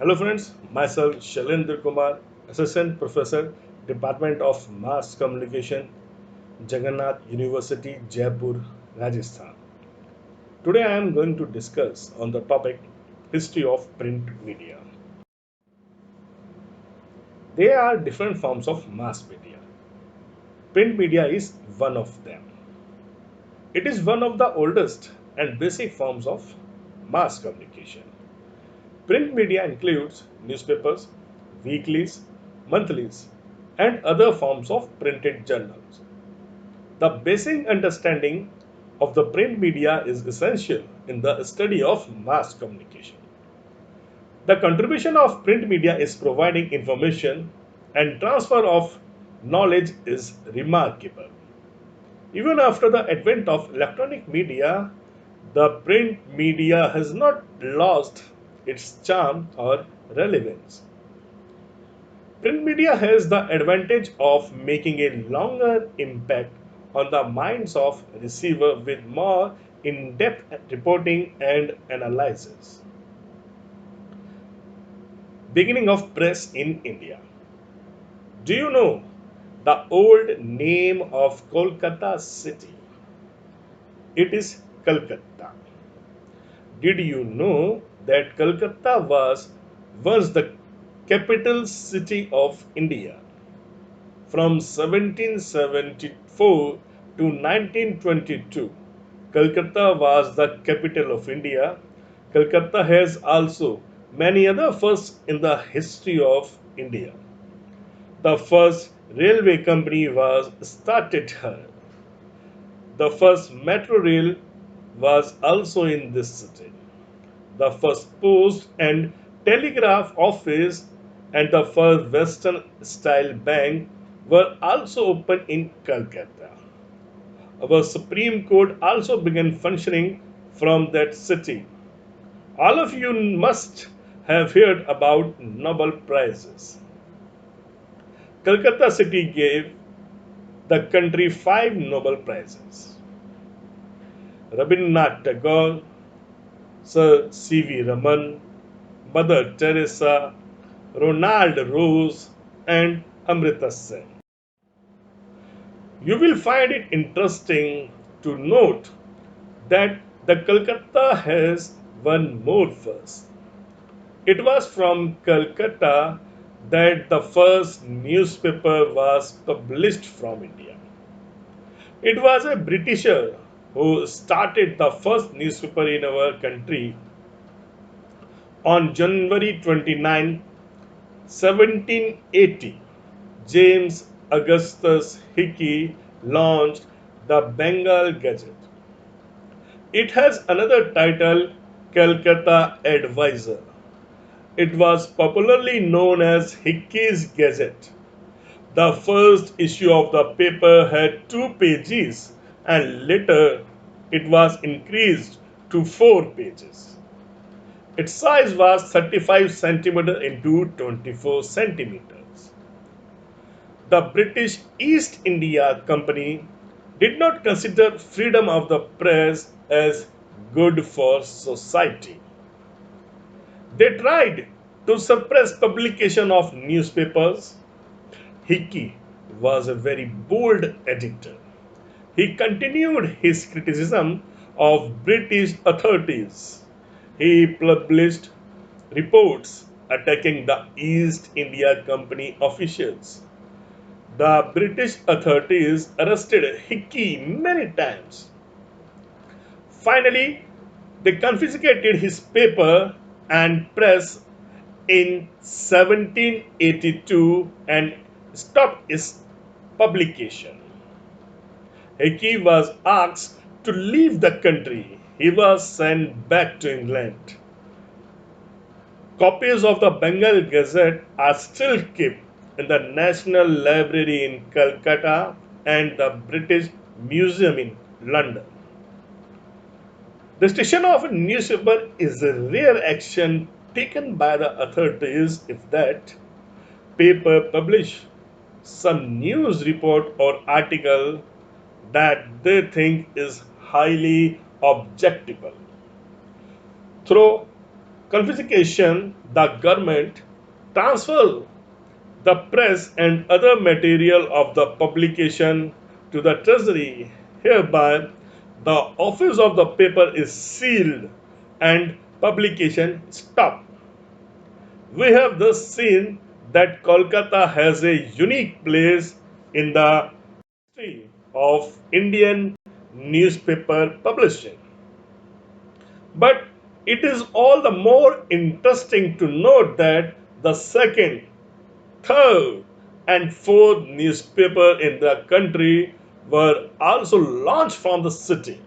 Hello friends, myself Shailender Kumar, Assistant Professor, Department of Mass Communication, Jagannath University, Jaipur, Rajasthan. Today I am going to discuss on the topic History of Print Media. There are different forms of mass media. Print media is one of them. It is one of the oldest and basic forms of mass communication. Print media includes newspapers, weeklies, monthlies, and other forms of printed journals. The basic understanding of the print media is essential in the study of mass communication. The contribution of print media is providing information and transfer of knowledge is remarkable. Even after the advent of electronic media, the print media has not lost its charm or relevance. Print media has the advantage of making a longer impact on the minds of receiver with more in-depth reporting and analysis. Beginning of press in India. Do you know the old name of Kolkata city? It is Calcutta. Did you know that Calcutta was once the capital city of India? From 1774 to 1922, Calcutta was the capital of India. Calcutta has also many other firsts in the history of India. The first railway company was started here. The first metro rail was also in this city. The first post and telegraph office and the first Western style bank were also opened in Calcutta. Our Supreme Court also began functioning from that city. All of you must have heard about Nobel Prizes. Calcutta city gave the country 5 Nobel Prizes. Rabindranath Tagore, Sir C.V. Raman, Mother Teresa, Ronald Rose, and Amrita Sen. You will find it interesting to note that the Calcutta has one more first. It was from Calcutta that the first newspaper was published from India. It was a Britisher who started the first newspaper in our country on January 29, 1780. James Augustus Hickey launched the Bengal Gazette. It has another title, Calcutta Advisor. It was popularly known as Hickey's Gazette. The first issue of the paper had 2 pages and later it was increased to 4 pages. Its size was 35 centimeters into 24 centimeters. The British East India Company did not consider freedom of the press as good for society. They tried to suppress publication of newspapers. Hickey was a very bold editor. He continued his criticism of British authorities. He published reports attacking the East India Company officials. The British authorities arrested Hickey many times. Finally, they confiscated his paper and press in 1782 and stopped its publication. Hickey was asked to leave the country. He was sent back to England. Copies of the Bengal Gazette are still kept in the National Library in Calcutta and the British Museum in London. Destruction of a newspaper is a rare action taken by the authorities if that paper publish some news report or article that they think is highly objectable. Through confiscation, the government transfer the press and other material of the publication to the treasury. Hereby, the office of the paper is sealed and publication stopped. We have thus seen that Kolkata has a unique place in the history of Indian newspaper publishing. But it is all the more interesting to note that the second, third, and fourth newspaper in the country were also launched from the city.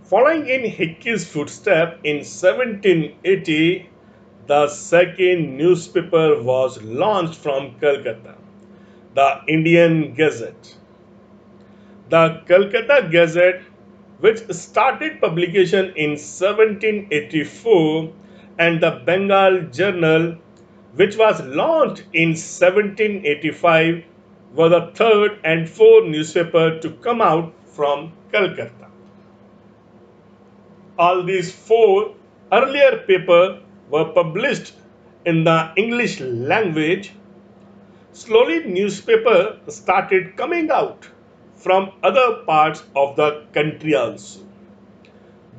Following in Hickey's footsteps in 1780, the second newspaper was launched from Calcutta, the Indian Gazette. The Calcutta Gazette, which started publication in 1784, and the Bengal Journal, which was launched in 1785, were the third and fourth newspaper to come out from Calcutta. All these four earlier papers were published in the English language. Slowly newspapers started coming out from other parts of the country also.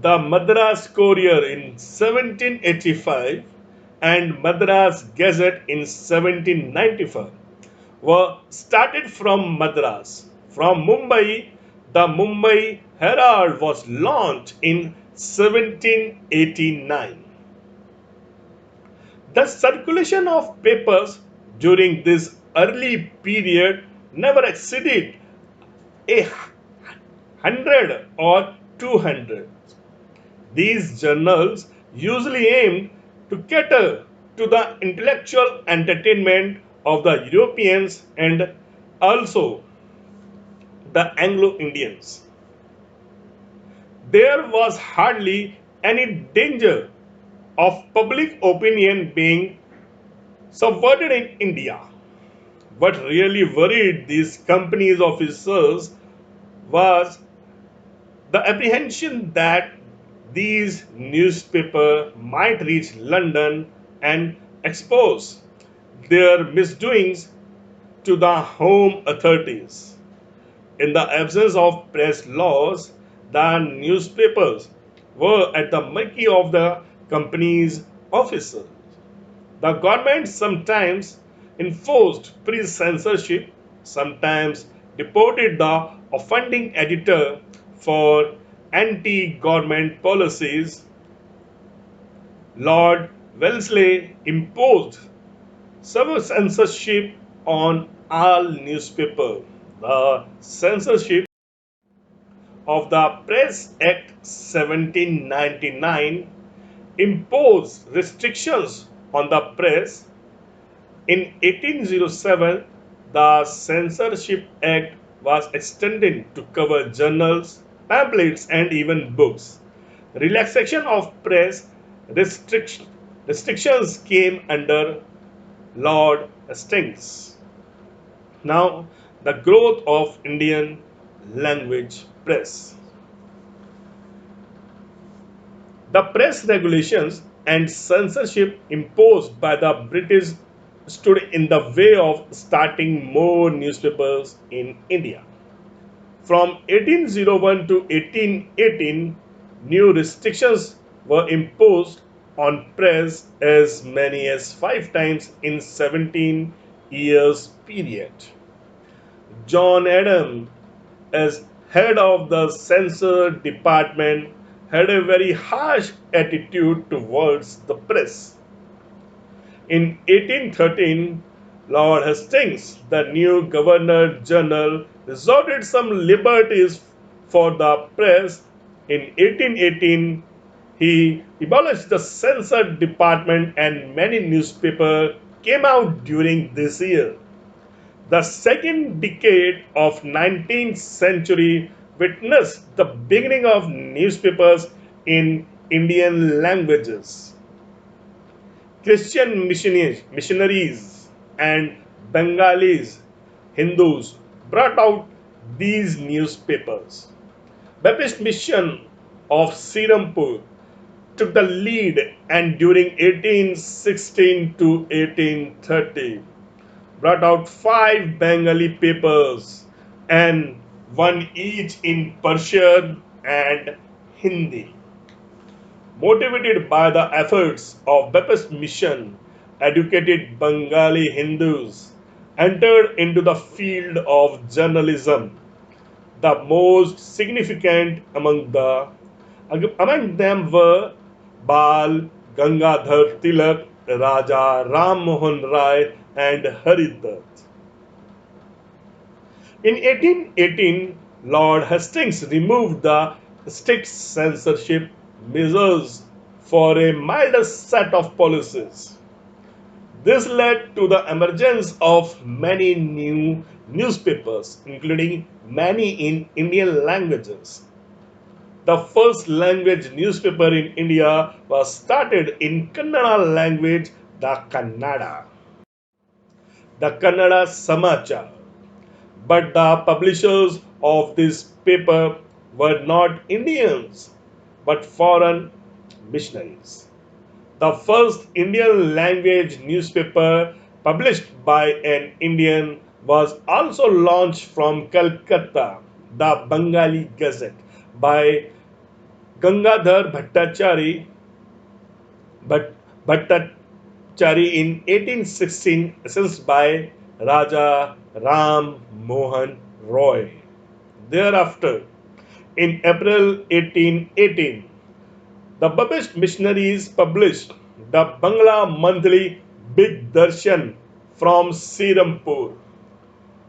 The Madras Courier in 1785 and Madras Gazette in 1795 were started from Madras. From Mumbai, the Mumbai Herald was launched in 1789. The circulation of papers during this early period never exceeded a hundred or 200. These journals usually aimed to cater to the intellectual entertainment of the Europeans and also the Anglo Indians. There was hardly any danger of public opinion being subverted in India. What really worried these companies' officers was the apprehension that these newspapers might reach London and expose their misdoings to the home authorities. In the absence of press laws, the newspapers were at the mercy of the company's officers. The government sometimes enforced pre censorship, sometimes deported the offending editor for anti government policies. Lord Wellesley imposed some censorship on all newspapers. The censorship of the Press Act 1799 imposed restrictions on the press. In 1807, the Censorship Act was extended to cover journals, pamphlets, and even books. Relaxation of press restrictions came under Lord Hastings. Now, the growth of Indian language press. The press regulations and censorship imposed by the British stood in the way of starting more newspapers in India. From 1801 to 1818, new restrictions were imposed on press as many as 5 times in 17 years period. John Adams, as head of the censor department, had a very harsh attitude towards the press. In 1813, Lord Hastings, the new Governor General, resorted some liberties for the press. In 1818, he abolished the censor department and many newspapers came out during this year. The second decade of 19th century witnessed the beginning of newspapers in Indian languages. Christian missionaries and Bengalis, Hindus brought out these newspapers. Baptist Mission of Sirampur took the lead, and during 1816 to 1830 brought out five Bengali papers and one each in Persian and Hindi. Motivated by the efforts of Baptist Mission, educated Bengali Hindus entered into the field of journalism. The most significant among them were Bal Gangadhar Tilak, Raja Ram Mohan Rai, and Haridat. In 1818, Lord Hastings removed the strict censorship measures for a milder set of policies. This led to the emergence of many new newspapers, including many in Indian languages. The first language newspaper in India was started in Kannada language, the Kannada Samachar. But the publishers of this paper were not Indians, but foreign missionaries. The first Indian language newspaper published by an Indian was also launched from Calcutta, the Bengali Gazette, by Gangadhar Bhatt- Bhattacharya in 1816, assessed by Raja Ram Mohan Roy. Thereafter, in April 1818, the Buddhist missionaries published the Bangla monthly Big Darshan from Sirampur.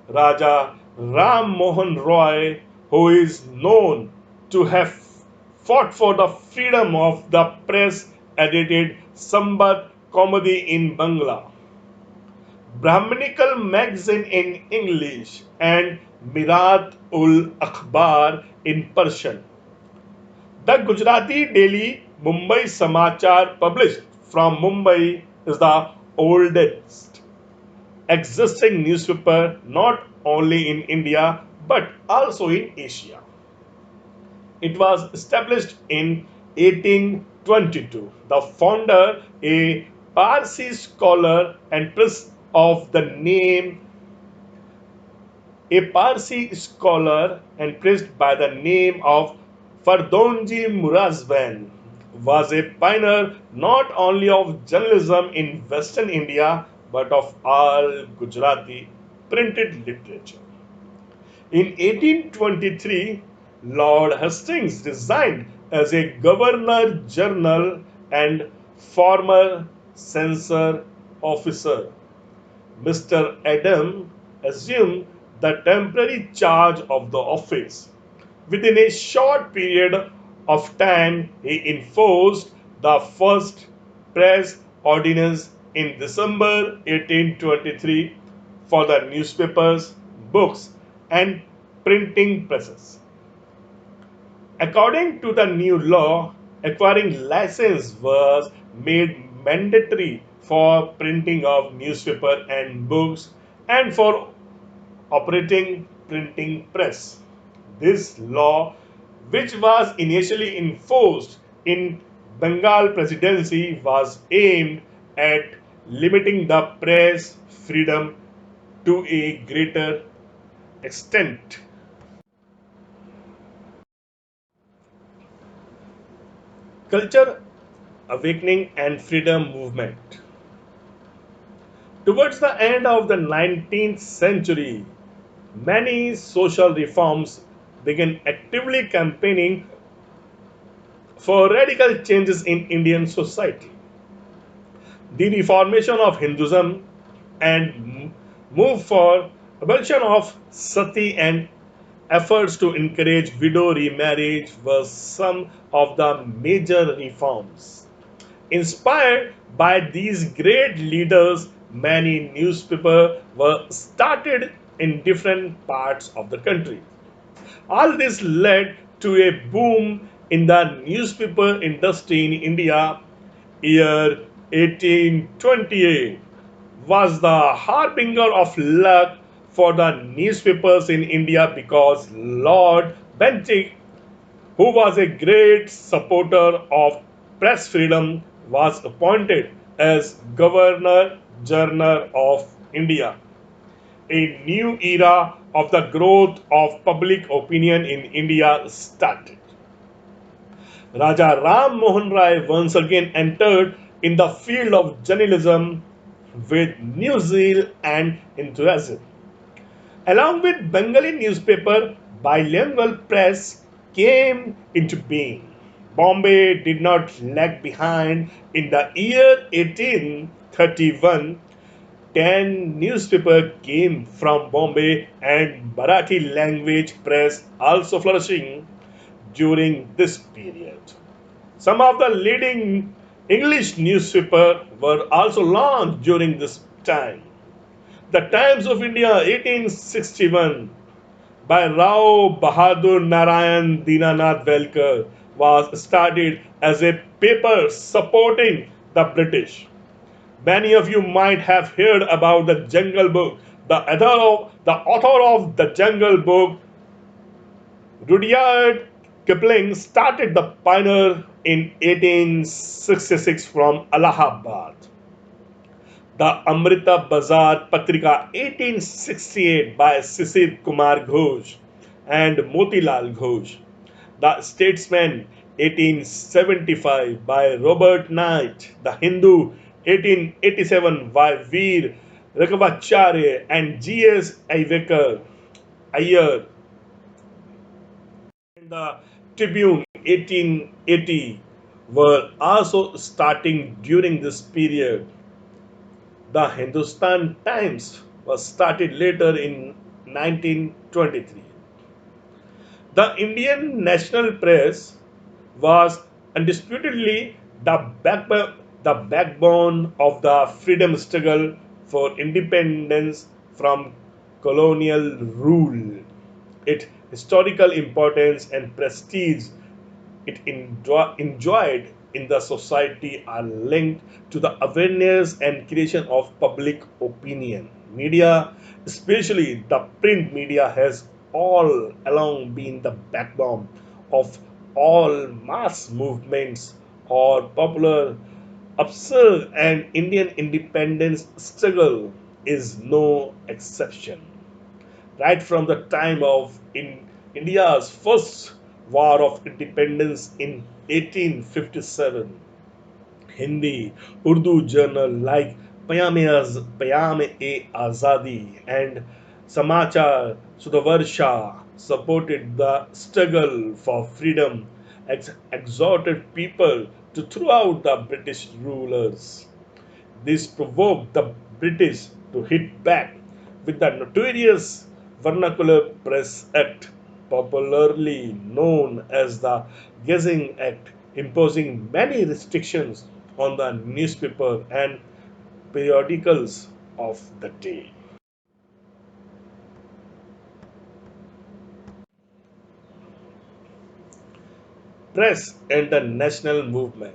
Raja Ram Mohan Roy, who is known to have fought for the freedom of the press, edited Sambat Comedy in Bangla, Brahminical magazine in English, and Mirat ul Akhbar in Persian. The Gujarati daily Mumbai Samachar, published from Mumbai, is the oldest existing newspaper not only in India but also in Asia. It was established in 1822. The founder, a Parsi scholar and priest of the name a Parsi scholar and priest by the name of Fardonji Murazban, was a pioneer not only of journalism in Western India but of all Gujarati printed literature. In 1823, Lord Hastings resigned as a Governor General and former censor officer. Mr. Adam assumed the temporary charge of the office. Within a short period of time, he enforced the first press ordinance in December 1823 for the newspapers, books, and printing presses. According to the new law, acquiring license was made mandatory for printing of newspaper and books and for operating printing press. This law, which was initially enforced in Bengal Presidency, was aimed at limiting the press freedom to a greater extent. Culture awakening and freedom movement. Towards the end of the 19th century, many social reforms began actively campaigning for radical changes in Indian society. The reformation of Hinduism and move for abolition of sati and efforts to encourage widow remarriage were some of the major reforms. Inspired by these great leaders, many newspapers were started in different parts of the country. All this led to a boom in the newspaper industry in India. Year 1828 was the harbinger of luck for the newspapers in India because Lord Bentinck, who was a great supporter of press freedom, was appointed as Governor General of India. A new era of the growth of public opinion in India started. Raja Ram Mohan Rai once again entered in the field of journalism with new zeal and enthusiasm. Along with Bengali newspaper, bilingual press came into being. Bombay did not lag behind. In the year 1831, 10 newspapers came from Bombay and Marathi language press also flourishing during this period. Some of the leading English newspapers were also launched during this time. The Times of India 1861 by Rao Bahadur Narayan Dinanath Velkar was started as a paper supporting the British. Many of you might have heard about the Jungle Book. The author of the Jungle Book, Rudyard Kipling, started the Pioneer in 1866 from Allahabad. The Amrita Bazar Patrika 1868 by Sisir Kumar Ghosh and Motilal Ghosh. The Statesman 1875 by Robert Knight. The Hindu 1887 by Veer Raghavacharya and G.S. Iyer, and the Tribune 1880 were also starting during this period. The Hindustan Times was started later in 1923. The Indian national press was undisputedly the backbone of the freedom struggle for independence from colonial rule. Its historical importance and prestige it enjoyed in the society are linked to the awareness and creation of public opinion. Media, especially the print media, has all along been the backbone of all mass movements or popular absurd and Indian independence struggle is no exception. Right from the time of India's first war of independence in 1857, Hindi, Urdu journal like Payam-e Azadi and Samachar Sudavarsha supported the struggle for freedom, exhorted people to throw out the British rulers. This provoked the British to hit back with the notorious Vernacular Press Act, popularly known as the Gazing Act, imposing many restrictions on the newspaper and periodicals of the day. Press and the national movement.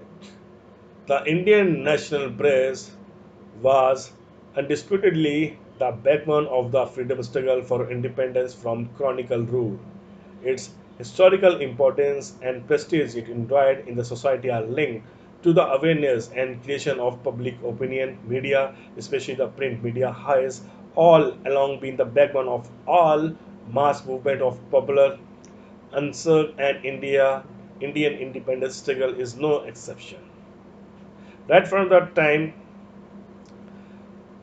The Indian national press was undisputedly the backbone of the freedom struggle for independence from colonial rule. Its historical importance and prestige it enjoyed in the society are linked to the awareness and creation of public opinion. Media, especially the print media, has all along been the backbone of all mass movement of popular answer and Indian independence struggle is no exception. Right from that time,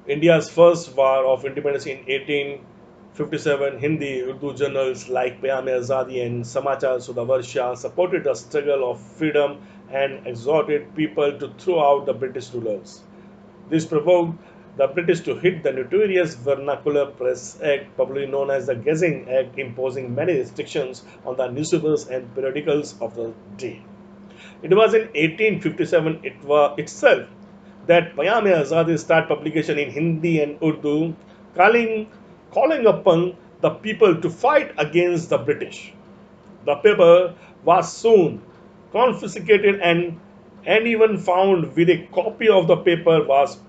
India's first war of independence in 1857, Hindi Urdu journals like Payam Azadi and Samachar Sudavarsha supported the struggle of freedom and exhorted people to throw out the British rulers. This provoked the British to hit the notorious Vernacular Press Act, popularly known as the Gazing Act, imposing many restrictions on the newspapers and periodicals of the day. It was in 1857 itself that Payam Azadi started publication in Hindi and Urdu, calling, calling upon the people to fight against the British. The paper was soon confiscated and anyone found with a copy of the paper was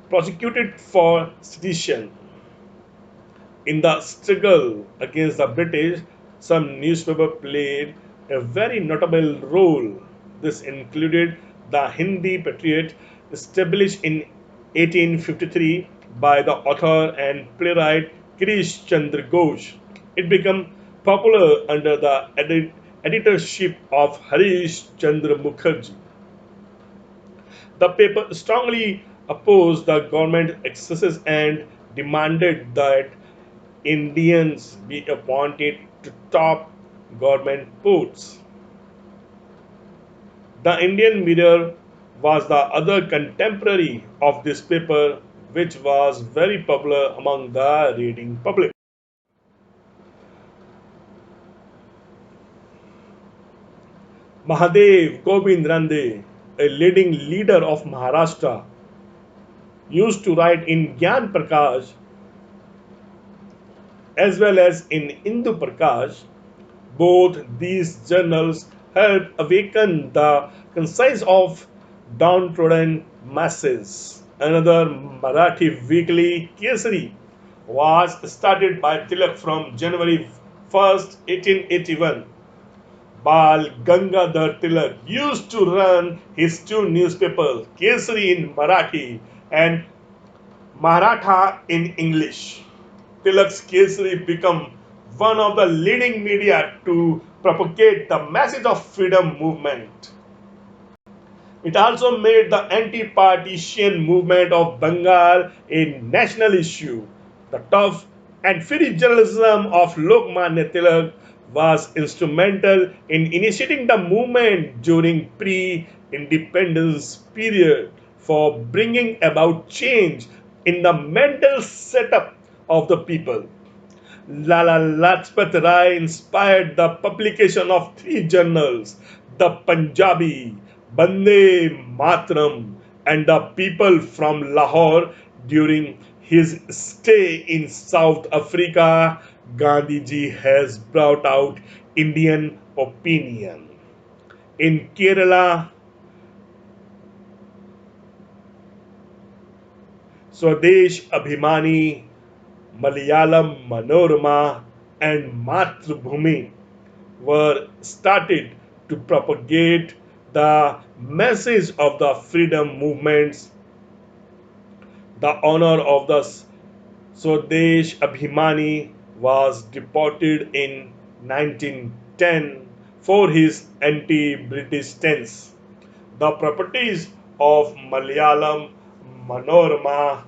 prosecuted for sedition. In the struggle against the British, some newspapers played a very notable role. This included the Hindi Patriot, established in 1853 by the author and playwright Girish Chandra Ghosh. It became popular under the editorship of Harish Chandra Mukherjee. The paper strongly opposed the government excesses and demanded that Indians be appointed to top government posts. The Indian Mirror was the other contemporary of this paper, which was very popular among the reading public. Mahadev Govind Rande, a leading leader of Maharashtra, used to write in Gyan Prakash as well as in Indu Prakash. Both these journals helped awaken the conscience of downtrodden masses. Another Marathi weekly, Kesari, was started by Tilak from January 1st, 1881. Bal Gangadhar Tilak used to run his two newspapers, Kesari in Marathi and Maratha in English. Tilak's Kesari became one of the leading media to propagate the message of freedom movement. It also made the anti-partition movement of Bengal a national issue. The tough and fiery journalism of Lokmanya Tilak was instrumental in initiating the movement during pre-independence period for bringing about change in the mental setup of the people. Lala Lajpat Rai inspired the publication of three journals, the Punjabi, Bande Matram, and the People from Lahore during his stay in South Africa. Gandhiji has brought out Indian opinion. In Kerala, Swadesh Abhimani, Malayalam Manorama, and Mathrubhumi were started to propagate the message of the freedom movements. The honor of the Swadesh Abhimani was deported in 1910 for his anti-British stance. The properties of Malayalam Manorama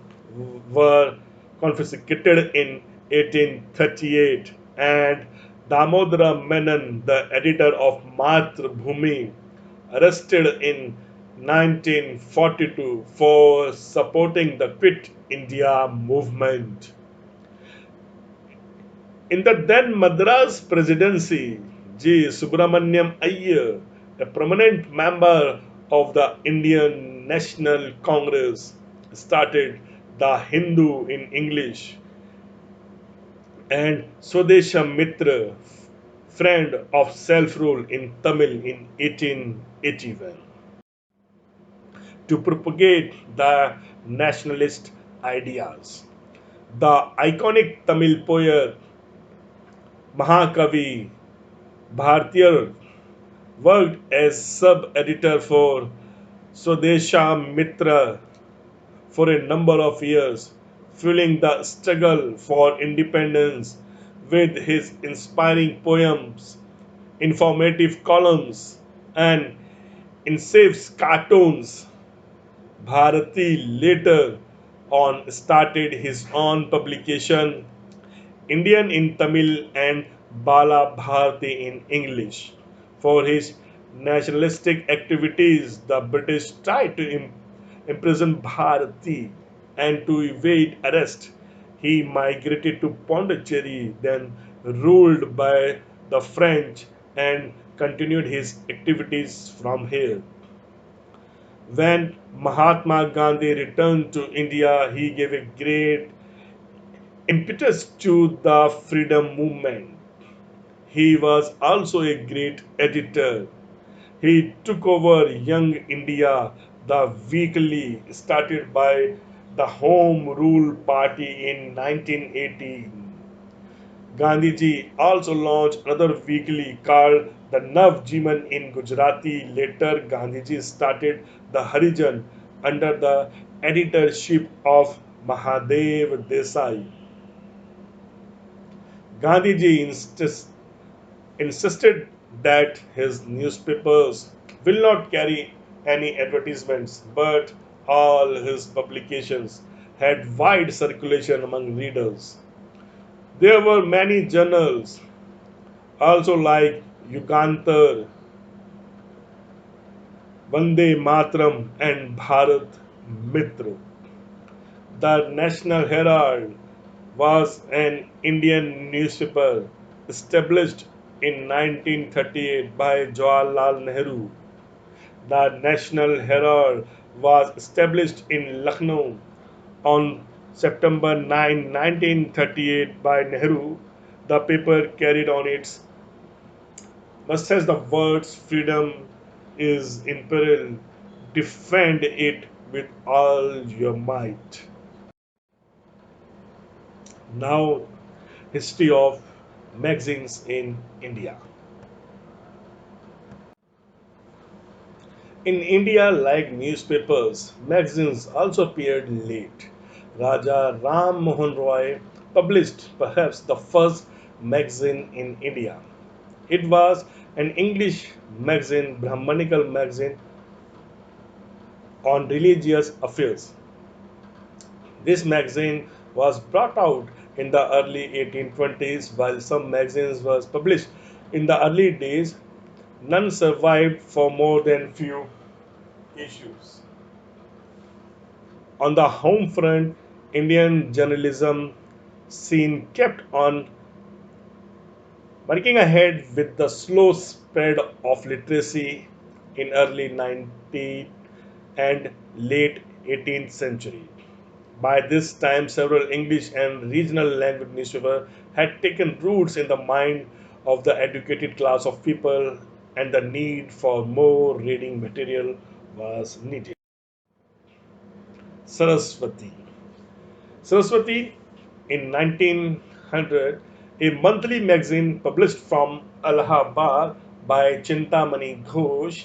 were confiscated in 1838, and Damodara Menon, the editor of Mathrubhumi, arrested in 1942 for supporting the Quit India movement. In the then Madras Presidency, G. Subramaniam Iyer, a prominent member of the Indian National Congress, started the Hindu in English and Swadesha Mitra, friend of self-rule in Tamil in 1881, to propagate the nationalist ideas. The iconic Tamil poet Mahakavi Bhartiya worked as sub-editor for Swadesha Mitra for a number of years, fueling the struggle for independence with his inspiring poems, informative columns, and incisive cartoons. Bharati later on started his own publication, Indian in Tamil and Bala Bharati in English. For his nationalistic activities, the British tried to imprison Bharati and to evade arrest. He migrated to Pondicherry, then ruled by the French, and continued his activities from here. When Mahatma Gandhi returned to India, he gave a great impetus to the freedom movement. He was also a great editor. He took over Young India, the weekly started by the Home Rule Party in 1918. Gandhiji also launched another weekly called the Nav Jiman in Gujarati. Later, Gandhiji started the Harijan under the editorship of Mahadev Desai. Gandhiji insisted that his newspapers will not carry any advertisements, but all his publications had wide circulation among readers. There were many journals, also like Yugantar, Vande Matram, and Bharat Mitra. The National Herald was an Indian newspaper established in 1938 by Jawaharlal Nehru. The National Herald was established in Lucknow on September 9, 1938 by Nehru. The paper carried on its must the words freedom is in peril, defend it with all your might. Now, history of magazines in India. In India, like newspapers, magazines also appeared late. Raja Ram Mohan Roy published perhaps the first magazine in India. It was an English magazine, Brahmanical magazine on religious affairs. This magazine was brought out in the early 1820s, while some magazines was published in the early days. None survived for more than few issues. On the home front, Indian journalism scene kept on working ahead with the slow spread of literacy in early 19th and late 18th century. By this time, several English and regional language newspapers had taken roots in the mind of the educated class of people, and the need for more reading material was needed. Saraswati. Saraswati in 1900, a monthly magazine published from Allahabad by Chintamani Ghosh.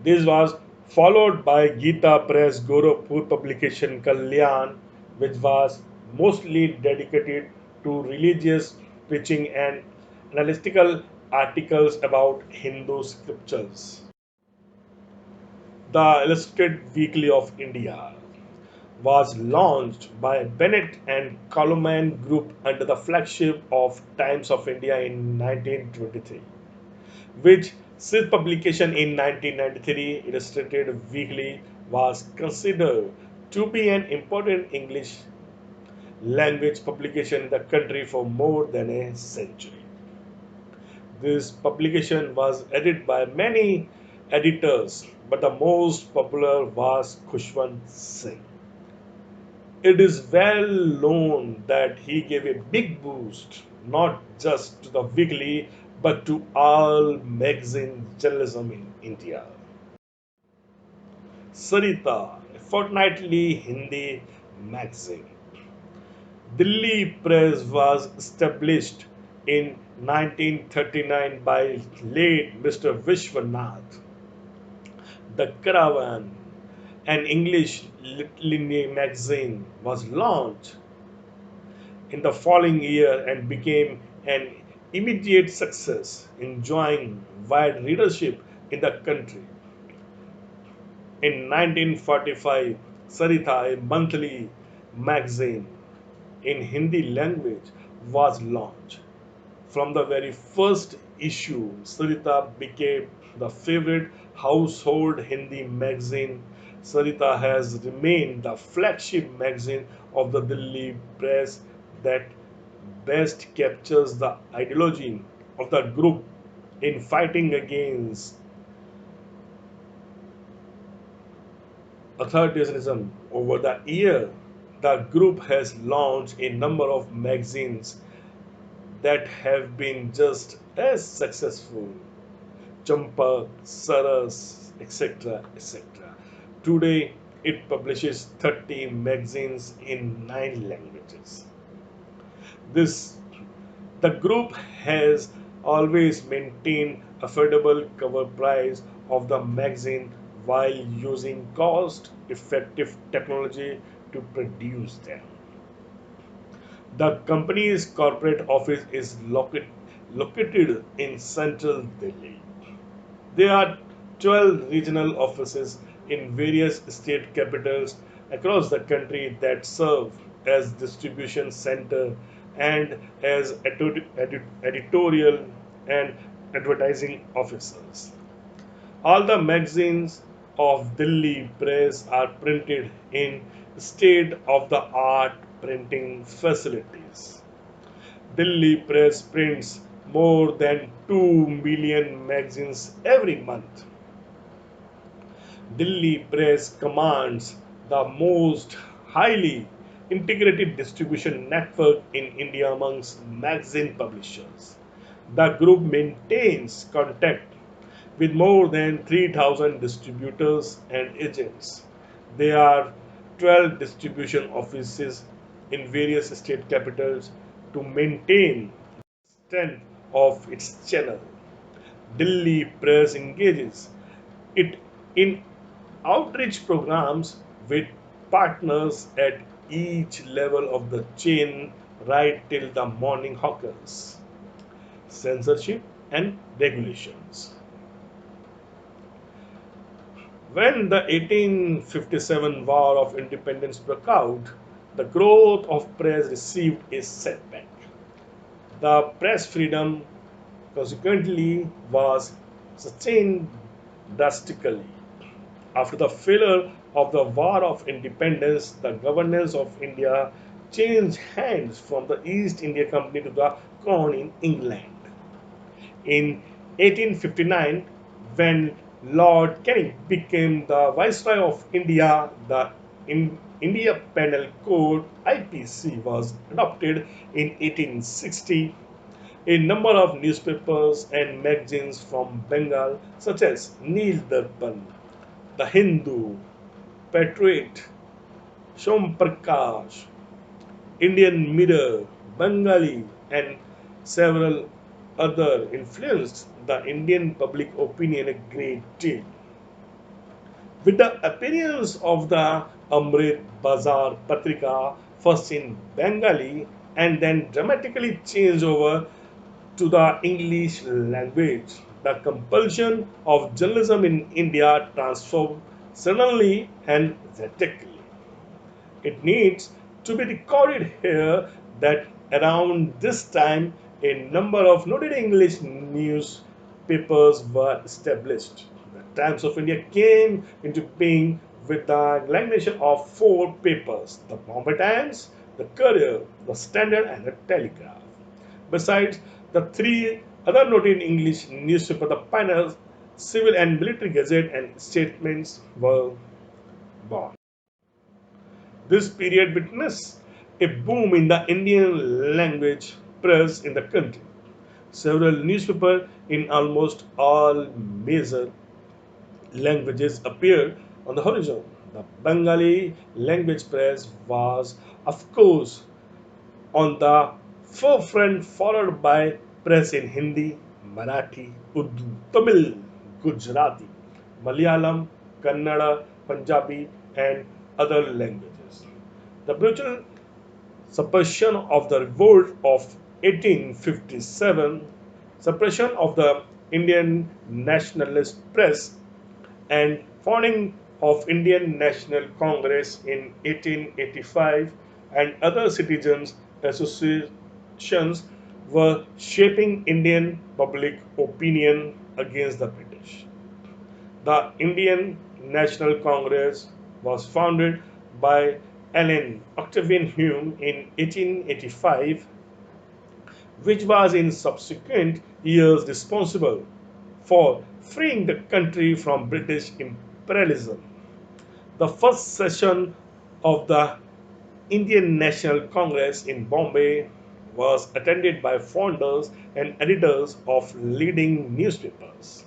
This was followed by Gita Press Gorakhpur publication Kalyan, which was mostly dedicated to religious preaching and analytical articles about Hindu scriptures. The Illustrated Weekly of India was launched by Bennett and Coleman Group under the flagship of Times of India in 1923, which since publication in 1993, Illustrated Weekly was considered to be an important English language publication in the country for more than a century. This publication was edited by many editors, but the most popular was Khushwant Singh. It is well known that he gave a big boost not just to the weekly but to all magazine journalism in India. Sarita, a fortnightly Hindi magazine. Delhi Press was established in 1939 by late Mr. Vishwanath. The Caravan, an English literary magazine, was launched in the following year and became an immediate success, enjoying wide readership in the country. In 1945, Sarita, a monthly magazine in Hindi language, was launched. From the very first issue, Sarita became the favorite household Hindi magazine. Sarita has remained the flagship magazine of the Delhi press that best captures the ideology of the group in fighting against authoritarianism. Over the year, the group has launched a number of magazines that have been just as successful. Champak, Saras, etc. etc. Today, it publishes 30 magazines in 9 languages. This The group has always maintained affordable cover price of the magazine while using cost effective technology to produce them. The company's corporate office is located in central Delhi. There are 12 regional offices in various state capitals across the country that serve as distribution center and as editorial and advertising offices. All the magazines of Delhi press are printed in state of the art printing facilities. Delhi Press prints more than 2 million magazines every month. Delhi Press commands the most highly integrated distribution network in India amongst magazine publishers. The group maintains contact with more than 3,000 distributors and agents. There are 12 distribution offices in various state capitals to maintain strength of its channel. Delhi Press engages it in outreach programs with partners at each level of the chain right till the morning hawkers. Censorship and regulations. When the 1857 War of Independence broke out, the growth of press received a setback. The press freedom consequently was sustained drastically. After the failure of the War of Independence, the governance of India changed hands from the East India Company to the Crown in England. In 1859, when Lord Canning became the Viceroy of India, the India Penal Code (IPC) was adopted in 1860. A number of newspapers and magazines from Bengal, such as Neel Darpan, The Hindu, Patriot, Somprakash, Indian Mirror, Bengali, and several other influenced the Indian public opinion a great deal. With the appearance of the Amrit Bazar Patrika, first in Bengali and then dramatically changed over to the English language, the compulsion of journalism in India transformed suddenly and dramatically. It needs to be recorded here that around this time a number of noted English newspapers were established. The Times of India came into being with the agglomeration of four papers: the Bombay Times, the Courier, the Standard, and the Telegraph. Besides the three other noted English newspapers, the Pioneer, Civil and Military Gazette, and Statements were born. This period witnessed a boom in the Indian language press in the country. Several newspapers in almost all major languages appeared on the horizon. The Bengali language press was, of course, on the forefront, followed by press in Hindi, Marathi, Urdu, Tamil, Gujarati, Malayalam, Kannada, Punjabi, and other languages. The brutal suppression of the revolt of 1857, suppression of the Indian nationalist press, and founding of Indian National Congress in 1885 and other citizens associations were shaping Indian public opinion against the British. The Indian National Congress was founded by Allen Octavian Hume in 1885, which was in subsequent years responsible for freeing the country from British imperialism. The first session of the Indian National Congress in Bombay was attended by founders and editors of leading newspapers.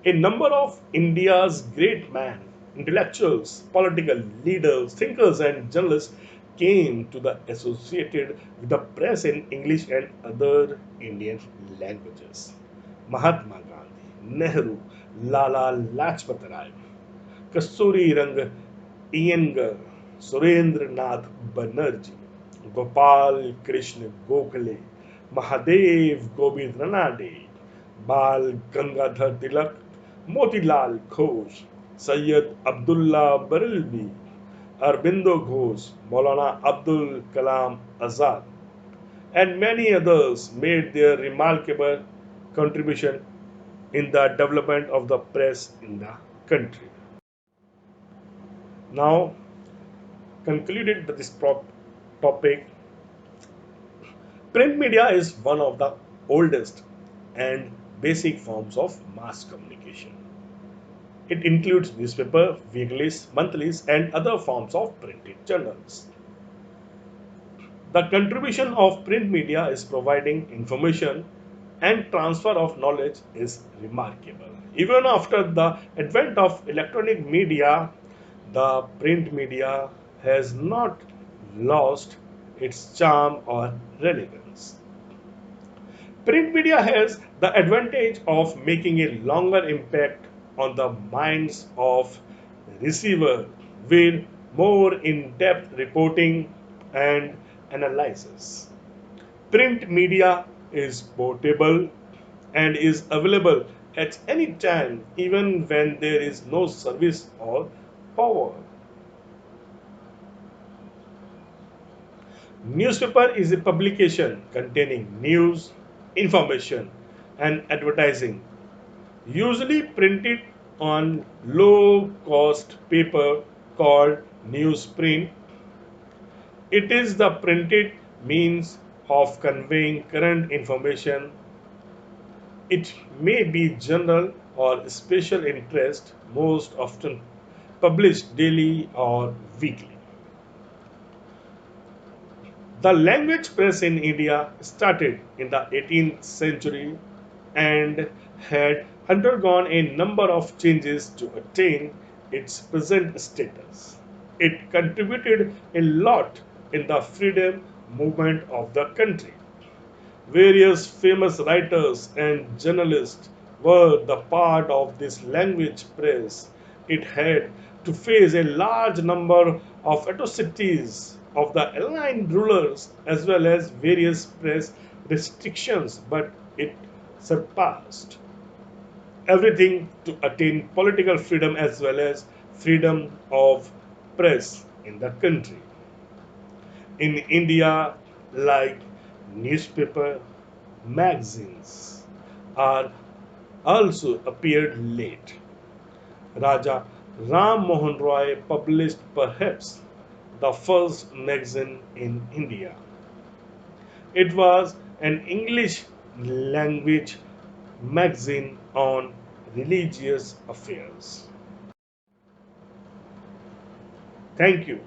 A number of India's great men, intellectuals, political leaders, thinkers, and journalists came to the associated with the press in English and other Indian languages. Mahatma Gandhi, Nehru, Lala Lajpat Rai, Kasturi Rang Iyengar, Surendra Nath Banerjee, Gopal Krishna Gokhale, Mahadev Govind Ranade, Bal Gangadhar Tilak, Motilal Ghosh, Sayyid Abdullah Barelvi, Arbindo Ghosh, Maulana Abdul Kalam Azad, and many others made their remarkable contribution in the development of the press in the country. Now, concluded this topic, print media is one of the oldest and basic forms of mass communication. It includes newspaper, weeklies, monthlies, and other forms of printed journals. The contribution of print media is providing information and transfer of knowledge is remarkable. Even after the advent of electronic media, the print media has not lost its charm or relevance. Print media has the advantage of making a longer impact on the minds of receiver with more in-depth reporting and analysis. Print media is portable and is available at any time even when there is no service or power. Newspaper is a publication containing news, information, and advertising, usually printed on low cost paper called newsprint. It is the printed means of conveying current information. It may be general or special interest, most often published daily or weekly. The language press in India started in the 18th century and had undergone a number of changes to attain its present status. It contributed a lot in the freedom movement of the country. Various famous writers and journalists were the part of this language press. It had to face a large number of atrocities of the aligned rulers as well as various press restrictions, but it surpassed everything to attain political freedom as well as freedom of press in the country. In India, like newspaper, magazines are also appeared late. Raja Ram Mohan Roy published perhaps the first magazine in India. It was an English language magazine on religious affairs. Thank you.